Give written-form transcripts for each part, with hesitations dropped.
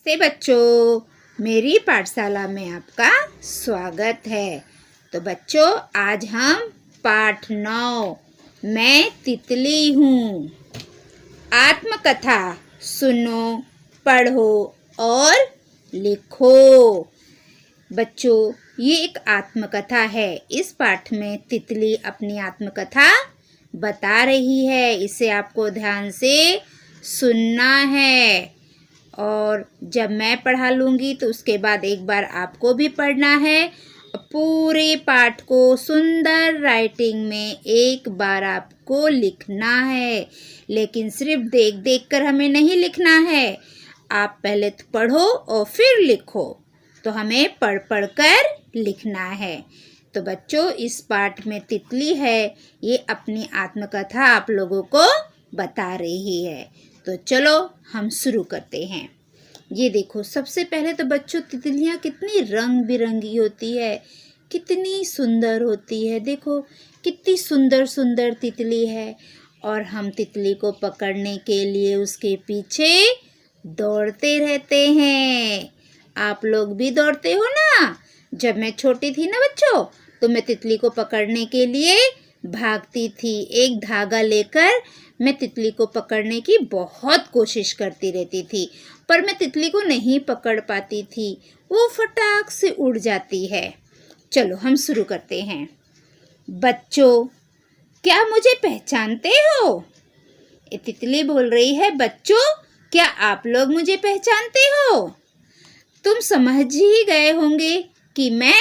से बच्चों, मेरी पाठशाला में आपका स्वागत है। तो बच्चों, आज हम पाठ 9 मैं तितली हूँ आत्मकथा सुनो, पढ़ो और लिखो। बच्चों, ये एक आत्मकथा है। इस पाठ में तितली अपनी आत्मकथा बता रही है। इसे आपको ध्यान से सुनना है और जब मैं पढ़ा लूँगी तो उसके बाद एक बार आपको भी पढ़ना है। पूरे पाठ को सुंदर राइटिंग में एक बार आपको लिखना है, लेकिन सिर्फ देख देख कर हमें नहीं लिखना है। आप पहले तो पढ़ो और फिर लिखो। तो हमें पढ़ पढ़ कर लिखना है। तो बच्चों, इस पाठ में तितली है, ये अपनी आत्मकथा आप लोगों को बता रही है। तो चलो हम शुरू करते हैं। ये देखो, सबसे पहले तो बच्चों, तितलियाँ कितनी रंग बिरंगी होती है, कितनी सुंदर होती है। देखो कितनी सुंदर सुंदर तितली है और हम तितली को पकड़ने के लिए उसके पीछे दौड़ते रहते हैं। आप लोग भी दौड़ते हो ना? जब मैं छोटी थी ना बच्चों, तो मैं तितली को पकड़ने के लिए भागती थी। एक धागा लेकर मैं तितली को पकड़ने की बहुत कोशिश करती रहती थी, पर मैं तितली को नहीं पकड़ पाती थी। वो फटाक से उड़ जाती है। चलो हम शुरू करते हैं। बच्चों, क्या मुझे पहचानते हो? ये तितली बोल रही है, बच्चों क्या आप लोग मुझे पहचानते हो? तुम समझ ही गए होंगे कि मैं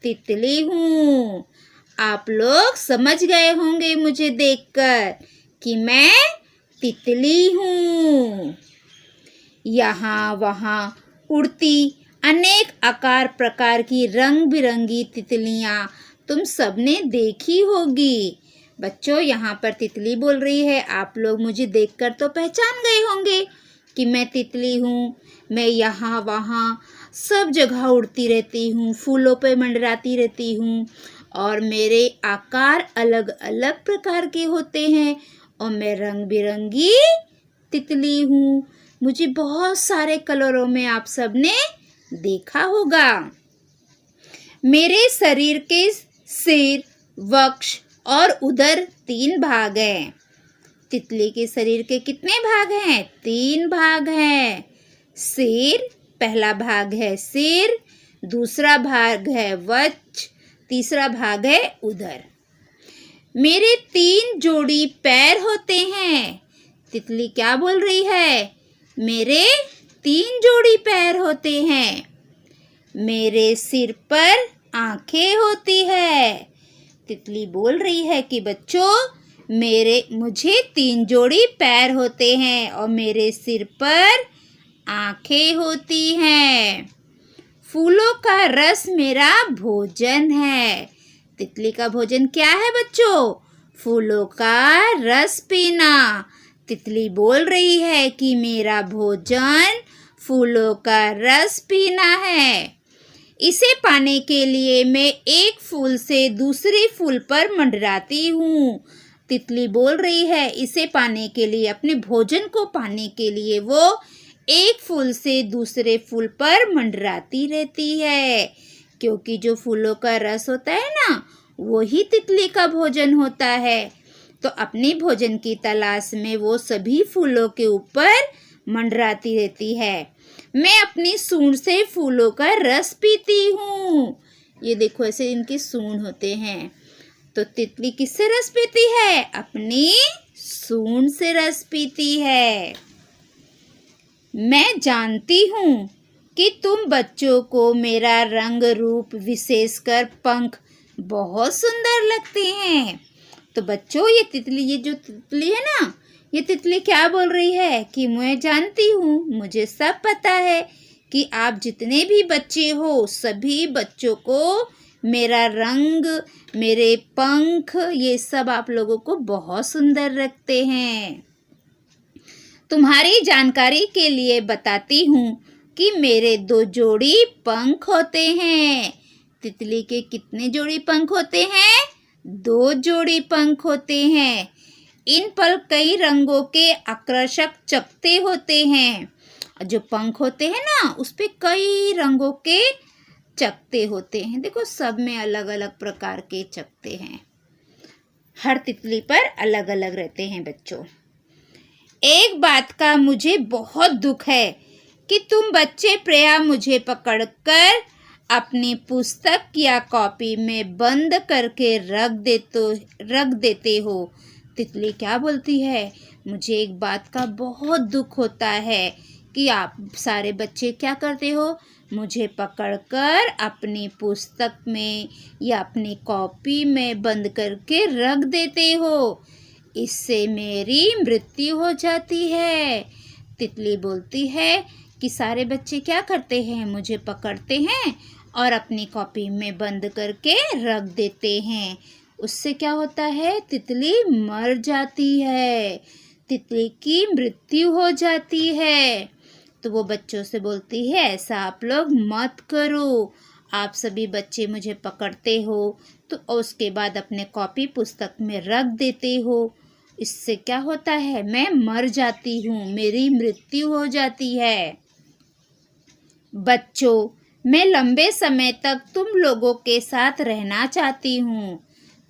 तितली हूँ। आप लोग समझ गए होंगे मुझे देखकर कि मैं तितली हूँ। यहाँ वहाँ उड़ती अनेक आकार प्रकार की रंग बिरंगी तितलियाँ तुम सबने देखी होगी। बच्चों, यहाँ पर तितली बोल रही है, आप लोग मुझे देखकर तो पहचान गए होंगे कि मैं तितली हूँ। मैं यहाँ वहाँ सब जगह उड़ती रहती हूँ, फूलों पे मंडराती रहती हूँ और मेरे आकार अलग अलग प्रकार के होते हैं और मैं रंग बिरंगी तितली हूँ। मुझे बहुत सारे कलरों में आप सबने देखा होगा। मेरे शरीर के सिर, वक्ष और उदर 3 भाग हैं। तितली के शरीर के कितने भाग हैं? 3 भाग हैं। सिर, पहला भाग है सिर, दूसरा भाग है वक्ष, तीसरा भाग है उदर। मेरे 3 जोड़ी पैर होते हैं। तितली क्या बोल रही है? मेरे 3 जोड़ी पैर होते हैं। मेरे सिर पर आंखें होती है। तितली बोल रही है कि बच्चों, मुझे 3 जोड़ी पैर होते हैं और मेरे सिर पर आंखें होती हैं। फूलों का रस मेरा भोजन है। तितली का भोजन क्या है बच्चों? फूलों का रस पीना। तितली बोल रही है कि मेरा भोजन फूलों का रस पीना है। इसे पाने के लिए मैं एक फूल से दूसरे फूल पर मंडराती हूँ। तितली बोल रही है, इसे पाने के लिए, अपने भोजन को पाने के लिए वो एक फूल से दूसरे फूल पर मंडराती रहती है, क्योंकि जो फूलों का रस होता है ना, वही तितली का भोजन होता है। तो अपने भोजन की तलाश में वो सभी फूलों के ऊपर मंडराती रहती है। मैं अपनी सूंड से फूलों का रस पीती हूँ। ये देखो, ऐसे इनके सूंड होते हैं। तो तितली किससे रस पीती है? अपनी सूंड से रस पीती है। मैं जानती हूँ कि तुम बच्चों को मेरा रंग रूप, विशेषकर पंख बहुत सुंदर लगते हैं। तो बच्चों, ये जो तितली है ना, ये तितली क्या बोल रही है कि मैं जानती हूँ, मुझे सब पता है कि आप जितने भी बच्चे हो, सभी बच्चों को मेरा रंग, मेरे पंख, ये सब आप लोगों को बहुत सुंदर लगते हैं। तुम्हारी जानकारी के लिए बताती हूँ कि मेरे 2 जोड़ी पंख होते हैं। तितली के कितने जोड़ी पंख होते हैं? 2 जोड़ी पंख होते हैं। इन पर कई रंगों के आकर्षक चकत्ते होते हैं जो पंख होते हैं ना उस पे कई रंगों के चकते होते हैं। देखो सब में अलग अलग प्रकार के चकते हैं। हर तितली पर अलग अलग रहते हैं बच्चों। एक बात का मुझे बहुत दुख है कि तुम बच्चे प्रिया मुझे पकड़कर अपनी पुस्तक या कॉपी में बंद करके रख देते हो। तितली क्या बोलती है, मुझे एक बात का बहुत दुख होता है कि आप सारे बच्चे क्या करते हो, मुझे पकड़कर अपनी पुस्तक में या अपनी कॉपी में बंद करके रख देते हो। इससे मेरी मृत्यु हो जाती है। तितली बोलती है कि सारे बच्चे क्या करते हैं, मुझे पकड़ते हैं और अपनी कॉपी में बंद करके रख देते हैं। उससे क्या होता है, तितली मर जाती है, तितली की मृत्यु हो जाती है। तो वो बच्चों से बोलती है ऐसा आप लोग मत करो। आप सभी बच्चे मुझे पकड़ते हो तो उसके बाद अपने कॉपी पुस्तक में रख देते हो। इससे क्या होता है, मैं मर जाती हूँ, मेरी मृत्यु हो जाती है। बच्चों, मैं लंबे समय तक तुम लोगों के साथ रहना चाहती हूँ।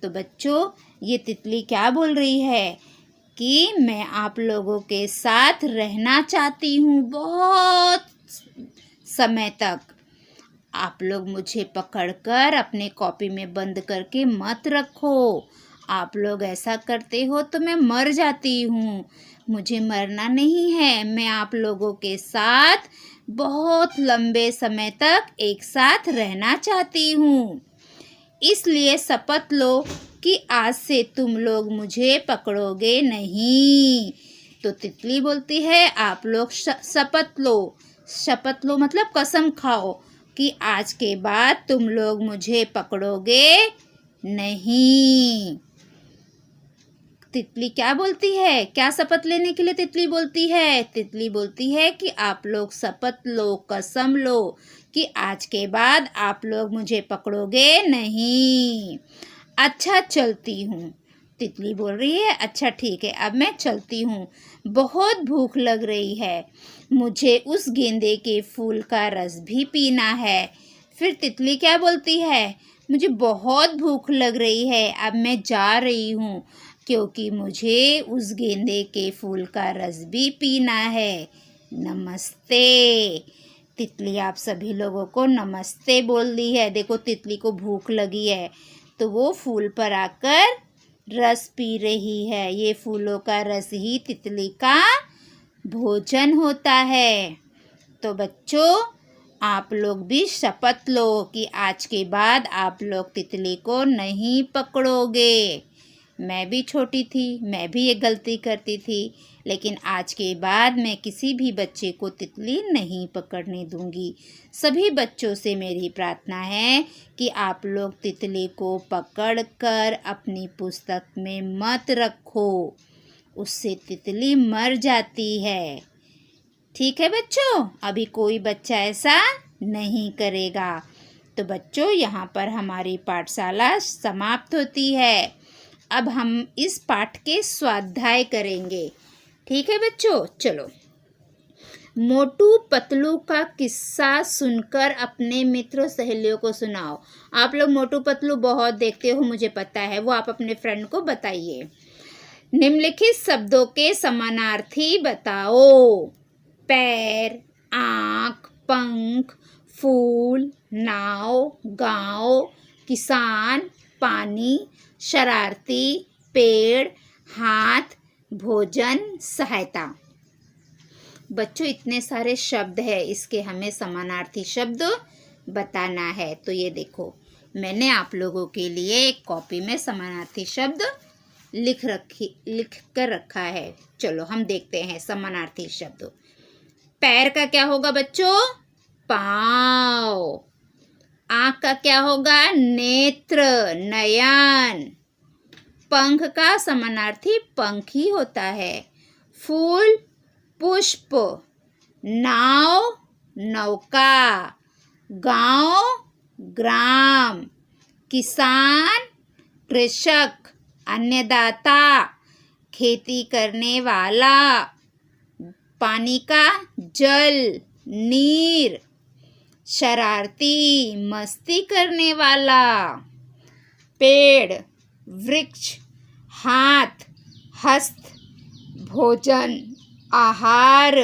तो बच्चों, ये तितली क्या बोल रही है कि मैं आप लोगों के साथ रहना चाहती हूँ बहुत समय तक। आप लोग मुझे पकड़कर अपने कॉपी में बंद करके मत रखो। आप लोग ऐसा करते हो तो मैं मर जाती हूँ। मुझे मरना नहीं है, मैं आप लोगों के साथ बहुत लंबे समय तक एक साथ रहना चाहती हूँ। इसलिए शपथ लो कि आज से तुम लोग मुझे पकड़ोगे नहीं। तो तितली बोलती है आप लोग शपथ लो। शपथ लो मतलब कसम खाओ कि आज के बाद तुम लोग मुझे पकड़ोगे नहीं। तितली क्या बोलती है, क्या शपथ लेने के लिए तितली बोलती है, तितली बोलती है कि आप लोग शपथ लो, कसम लो कि आज के बाद आप लोग मुझे पकड़ोगे नहीं। अच्छा चलती हूँ। तितली बोल रही है अच्छा ठीक है, अब मैं चलती हूँ, बहुत भूख लग रही है, मुझे उस गेंदे के फूल का रस भी पीना है। फिर तितली क्या बोलती है, मुझे बहुत भूख लग रही है, अब मैं जा रही हूँ क्योंकि मुझे उस गेंदे के फूल का रस भी पीना है। नमस्ते। तितली आप सभी लोगों को नमस्ते बोल दी है। देखो तितली को भूख लगी है तो वो फूल पर आकर रस पी रही है। ये फूलों का रस ही तितली का भोजन होता है। तो बच्चों, आप लोग भी शपथ लो कि आज के बाद आप लोग तितली को नहीं पकड़ोगे। मैं भी छोटी थी, मैं भी ये गलती करती थी, लेकिन आज के बाद मैं किसी भी बच्चे को तितली नहीं पकड़ने दूंगी। सभी बच्चों से मेरी प्रार्थना है कि आप लोग तितली को पकड़कर अपनी पुस्तक में मत रखो, उससे तितली मर जाती है। ठीक है बच्चों, अभी कोई बच्चा ऐसा नहीं करेगा। तो बच्चों, यहाँ पर हमारी पाठशाला समाप्त होती है। अब हम इस पाठ के स्वाध्याय करेंगे। ठीक है बच्चों, चलो। मोटू पतलू का किस्सा सुनकर अपने मित्रों सहेलियों को सुनाओ। आप लोग मोटू पतलू बहुत देखते हो, मुझे पता है, वो आप अपने फ्रेंड को बताइए। निम्नलिखित शब्दों के समानार्थी बताओ। पैर, आँख, पंख, फूल, नाव, गांव, किसान, पानी, शरारती, पेड़, हाथ, भोजन, सहायता। बच्चों, इतने सारे शब्द है, इसके हमें समानार्थी शब्द बताना है। तो ये देखो, मैंने आप लोगों के लिए एक कॉपी में समानार्थी शब्द लिख कर रखा है। चलो हम देखते हैं समानार्थी शब्द। पैर का क्या होगा बच्चों, पाँव। आँख का क्या होगा, नेत्र, नयन। पंख का समानार्थी पंख ही होता है। फूल, पुष्प। नाव, नौका। गांव, ग्राम। किसान, कृषक, अन्नदाता, खेती करने वाला। पानी का जल, नीर। शरारती, मस्ती करने वाला। पेड़, वृक्ष। हाथ, हस्त। भोजन, आहार।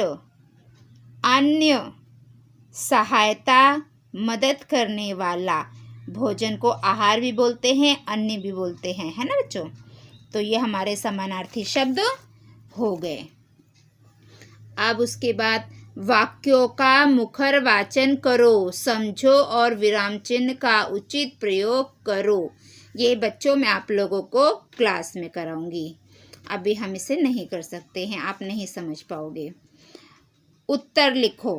अन्य, सहायता, मदद करने वाला। भोजन को आहार भी बोलते हैं, अन्न भी बोलते हैं, है ना बच्चों। तो ये हमारे समानार्थी शब्द हो गए। अब उसके बाद वाक्यों का मुखर वाचन करो, समझो और विराम चिन्ह का उचित प्रयोग करो। ये बच्चों मैं आप लोगों को क्लास में कराऊंगी, अभी हम इसे नहीं कर सकते हैं, आप नहीं समझ पाओगे। उत्तर लिखो,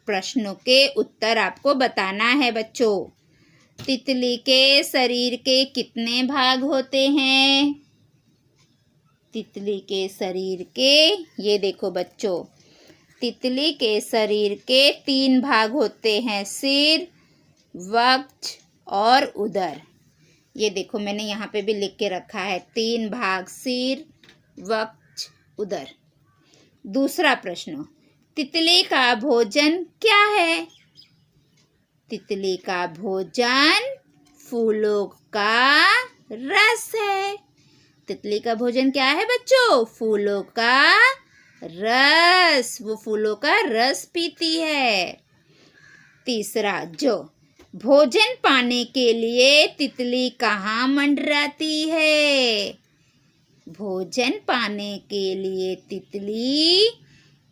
प्रश्नों के उत्तर आपको बताना है बच्चों। तितली के शरीर के कितने भाग होते हैं? तितली के शरीर के, ये देखो बच्चों, तितली के शरीर के 3 भाग होते हैं, सिर, वक्ष और उदर। ये देखो मैंने यहाँ पे भी लिख के रखा है, 3 भाग, सिर, वक्ष, उदर। दूसरा प्रश्न, तितली का भोजन क्या है? तितली का भोजन फूलों का रस है। तितली का भोजन क्या है बच्चों? फूलों का रस, वो फूलों का रस पीती है। तीसरा, जो भोजन पाने के लिए तितली कहाँ मंडराती है? भोजन पाने के लिए तितली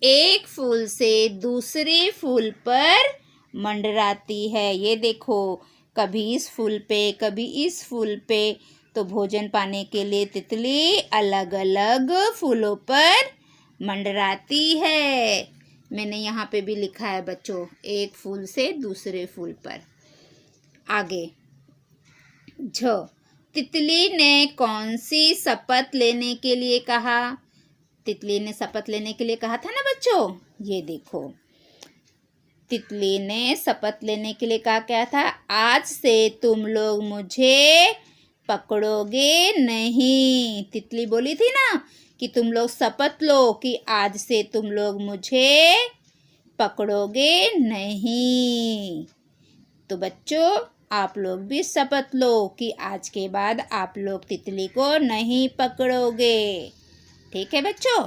एक फूल से दूसरे फूल पर मंडराती है। ये देखो, कभी इस फूल पे, कभी इस फूल पे। तो भोजन पाने के लिए तितली अलग अलग फूलों पर मंडराती है। मैंने यहाँ पे भी लिखा है बच्चों, एक फूल से दूसरे फूल पर। आगे, झ, तितली ने कौन सी शपथ लेने के लिए कहा? तितली ने शपथ लेने के लिए कहा था ना बच्चों, ये देखो, तितली ने शपथ लेने के लिए कहा क्या था? आज से तुम लोग मुझे पकड़ोगे नहीं। तितली बोली थी ना कि तुम लोग शपथ लो कि आज से तुम लोग मुझे पकड़ोगे नहीं। तो बच्चों आप लोग भी शपथ लो कि आज के बाद आप लोग तितली को नहीं पकड़ोगे। ठीक है बच्चों,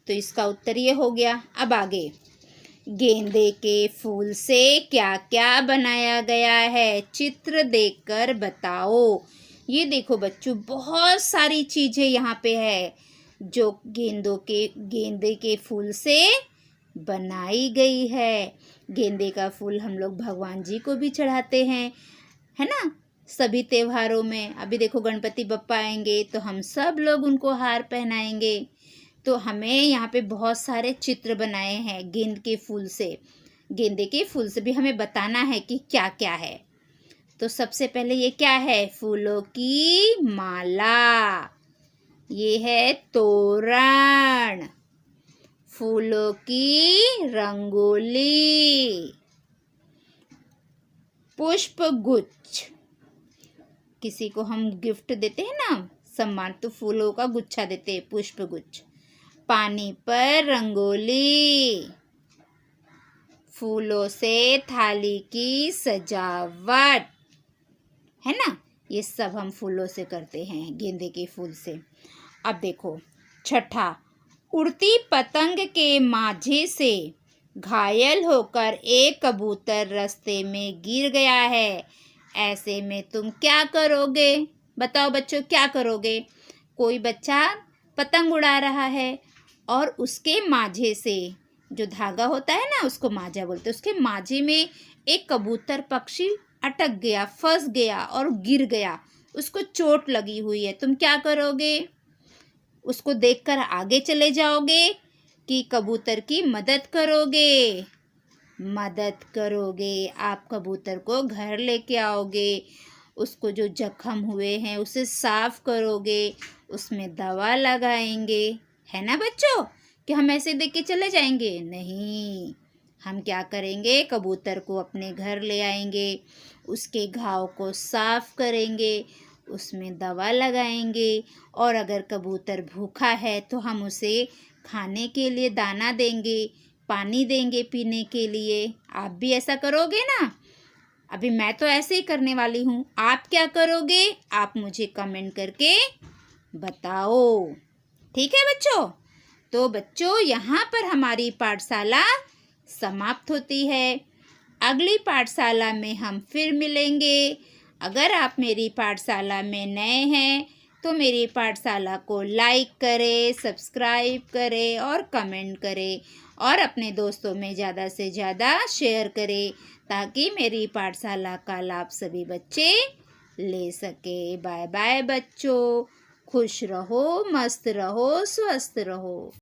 तो इसका उत्तर ये हो गया। अब आगे, गेंदे के फूल से क्या क्या बनाया गया है? चित्र देखकर बताओ। ये देखो बच्चों, बहुत सारी चीजें यहाँ पे है जो गेंदे के फूल से बनाई गई है। गेंदे का फूल हम लोग भगवान जी को भी चढ़ाते हैं, है ना, सभी त्योहारों में। अभी देखो गणपति बप्पा आएंगे तो हम सब लोग उनको हार पहनाएंगे। तो हमें यहाँ पे बहुत सारे चित्र बनाए हैं गेंद के फूल से। गेंदे के फूल से भी हमें बताना है कि क्या क्या है। तो सबसे पहले ये क्या है? फूलों की माला, ये है तोरण, फूलों की रंगोली, पुष्प गुच्छ, किसी को हम गिफ्ट देते हैं ना सम्मान, तो फूलों का गुच्छा देते हैं, पुष्प गुच्छ। पानी पर रंगोली, फूलों से थाली की सजावट, है ना, ये सब हम फूलों से करते हैं, गेंदे के फूल से। अब देखो छठा, उड़ती पतंग के माझे से घायल होकर एक कबूतर रास्ते में गिर गया है। ऐसे में तुम क्या करोगे? बताओ बच्चों, क्या करोगे? कोई बच्चा पतंग उड़ा रहा है और उसके माझे से, जो धागा होता है ना उसको माझा बोलते हैं, उसके माझे में एक कबूतर पक्षी अटक गया, फंस गया और गिर गया, उसको चोट लगी हुई है। तुम क्या करोगे? उसको देखकर आगे चले जाओगे कि कबूतर की मदद करोगे? मदद करोगे, आप कबूतर को घर लेके आओगे, उसको जो जख्म हुए हैं उसे साफ करोगे, उसमें दवा लगाएंगे, है ना बच्चों। कि हम ऐसे देख के चले जाएंगे? नहीं, हम क्या करेंगे? कबूतर को अपने घर ले आएंगे, उसके घाव को साफ करेंगे, उसमें दवा लगाएंगे, और अगर कबूतर भूखा है तो हम उसे खाने के लिए दाना देंगे, पानी देंगे पीने के लिए। आप भी ऐसा करोगे ना? अभी मैं तो ऐसे ही करने वाली हूँ। आप क्या करोगे? आप मुझे कमेंट करके बताओ। ठीक है बच्चों? तो बच्चों, यहाँ पर हमारी पाठशाला समाप्त होती है। अगली पाठशाला में हम फिर मिलेंगे। अगर आप मेरी पाठशाला में नए हैं तो मेरी पाठशाला को लाइक करें, सब्सक्राइब करें और कमेंट करें और अपने दोस्तों में ज़्यादा से ज़्यादा शेयर करें ताकि मेरी पाठशाला का लाभ सभी बच्चे ले सके। बाय बाय बच्चों। खुश रहो, मस्त रहो, स्वस्थ रहो।